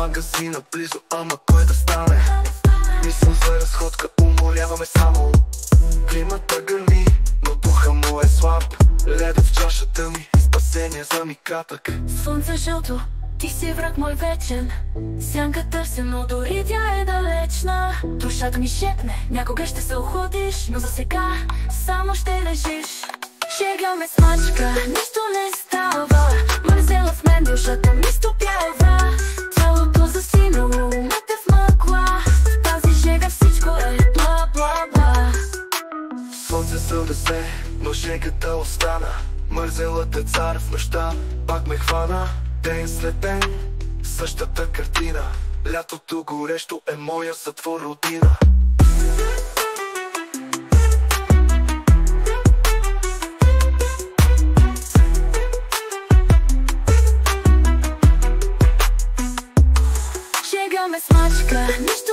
магазина близо, ама кой да стане? Мисъл за разходка, уморяваме само. Климата гърми, но духа му е слаб. Леда в чашата ми, спасение за ми кратък. Слънце жълто, ти си враг мой вечен. Сянка търся, но дори тя е далечна. Душата ми шепне, някога ще се охладиш, но за сега само ще лежиш. Шега ме смачка, нищо не става. Мързела в мен, душата ми стопява. Тялото засинало, умете в мъгла. В тази шега всичко е бла-бла-бла. Слънце сълдесе, но шегата остана. Мързелът е цар в нощта, пак ме хвана. Ден след ден, същата картина. Лятото горещо е моя затвор родина. Шега ме смачка, нищо